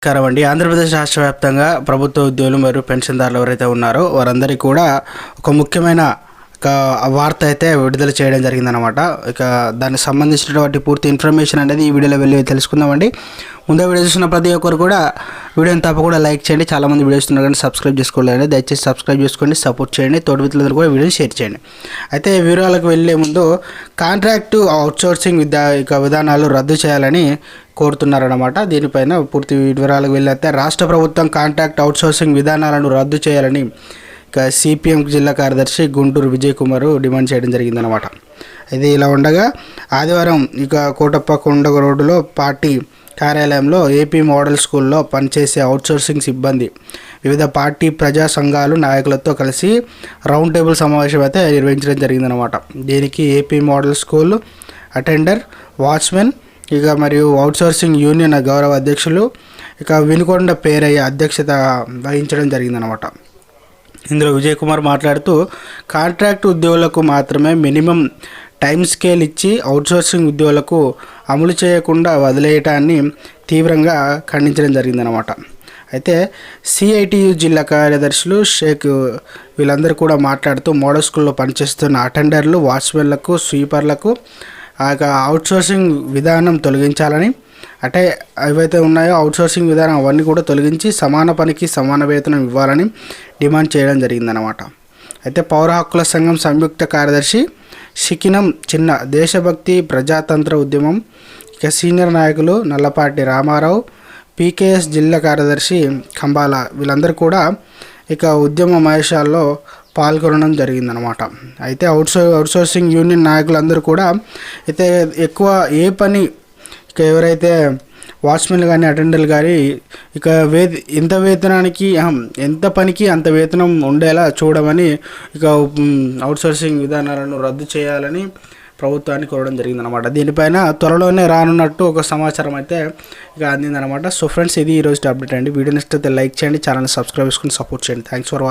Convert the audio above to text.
నమస్కారం. ఆంధ్రప్రదేశ్ రాష్ట్ర వ్యాప్తంగా ప్రభుత్వ ఉద్యోగులు మరియు పెన్షన్దారులు ఎవరైతే ఉన్నారో వారందరికీ కూడా ఒక ముఖ్యమైన వార్త అయితే విడుదల చేయడం జరిగిందనమాట. ఇక దానికి సంబంధించినటువంటి పూర్తి ఇన్ఫర్మేషన్ అనేది ఈ వీడియోలో వెళ్ళి తెలుసుకుందామండి. ముందే వీడియో చూసిన ప్రతి ఒక్కరు కూడా వీడియోని తప్పకుండా లైక్ చేయండి. చాలామంది వీడియో చూస్తున్నారు కానీ సబ్స్క్రైబ్ చేసుకోలేదండి. దయచేసి సబ్స్క్రైబ్ చేసుకోండి, సపోర్ట్ చేయండి. తోటి మిత్రులందరూ కూడా వీడియోని షేర్ చేయండి. అయితే వివరాలకు వెళ్ళే ముందు కాంట్రాక్టు అవుట్సోర్సింగ్ విధానాలు రద్దు చేయాలని కోరుతున్నారన్నమాట. దీనిపైన పూర్తి వివరాలకు వెళ్ళితే రాష్ట్ర ప్రభుత్వం కాంట్రాక్ట్ అవుట్సోర్సింగ్ విధానాలను రద్దు చేయాలని సిపిఎం జిల్లా కార్యదర్శి గుంటూరు విజయ్ కుమార్ డిమాండ్ చేయడం జరిగిందనమాట. ఇది ఇలా ఉండగా ఆదివారం కోటప్ప కొండ రోడ్డులో పార్టీ కార్యాలయంలో ఏపీ మోడల్ స్కూల్లో పనిచేసే అవుట్సోర్సింగ్ సిబ్బంది వివిధ పార్టీ ప్రజా సంఘాలు నాయకులతో కలిసి రౌండ్ టేబుల్ సమావేశం అయితే నిర్వహించడం జరిగిందనమాట. దీనికి AP model school attender, watchman మరియు అవుట్సోర్సింగ్ యూనియన్ గౌరవ అధ్యక్షులు వినుకొండ పేరయ్య అధ్యక్షత వహించడం జరిగిందనమాట. ఇందులో విజయ్ కుమార్ మాట్లాడుతూ కాంట్రాక్ట్ ఉద్యోగులకు మాత్రమే మినిమం టైం స్కేల్ ఇచ్చి అవుట్సోర్సింగ్ ఉద్యోగులకు అమలు చేయకుండా వదిలేయటాన్ని తీవ్రంగా ఖండించడం జరిగిందనమాట. అయితే సిఐటియు జిల్లా కార్యదర్శులు షేక్ వీళ్ళందరూ కూడా మాట్లాడుతూ మోడల్ స్కూల్లో పనిచేస్తున్న అటెండర్లు, వాచ్మెన్లకు, స్వీపర్లకు అవుట్సోర్సింగ్ విధానం తొలగించాలని, అంటే ఏవైతే ఉన్నాయో అవుట్సోర్సింగ్ విధానం అవన్నీ కూడా తొలగించి సమాన పనికి సమాన వేతనం ఇవ్వాలని డిమాండ్ చేయడం జరిగిందనమాట. అయితే పౌర హక్కుల సంఘం సంయుక్త కార్యదర్శి శికినం చిన్న, దేశభక్తి ప్రజాతంత్ర ఉద్యమం సీనియర్ నాయకులు నల్లపాటి రామారావు, పీకేఎస్ జిల్లా కార్యదర్శి కంబాల వీళ్ళందరూ కూడా ఉద్యమ మహేషాల్లో పాల్గొనడం జరిగిందనమాట. అయితే అవుట్సోర్సింగ్ యూనియన్ నాయకులందరూ కూడా అయితే ఎక్కువ ఏ పని ఎవరైతే వాచ్మెన్లు కానీ అటెండర్లు కానీ ఎంత వేతనానికి ఎంత పనికి అంత వేతనం ఉండేలా చూడమని అవుట్సోర్సింగ్ విధానాలను రద్దు చేయాలని ప్రభుత్వాన్ని కోరడం జరిగిందనమాట. దీనిపైన త్వరలోనే రానున్నట్టు ఒక సమాచారం అయితే అందిందనమాట. సో ఫ్రెండ్స్, ఇది ఈరోజు అప్డేట్ అండి. వీడియో నచ్చితే లైక్ చేయండి, ఛానల్ సబ్స్క్రైబ్ చేసుకుని సపోర్ట్ చేయండి. Thanks for watching.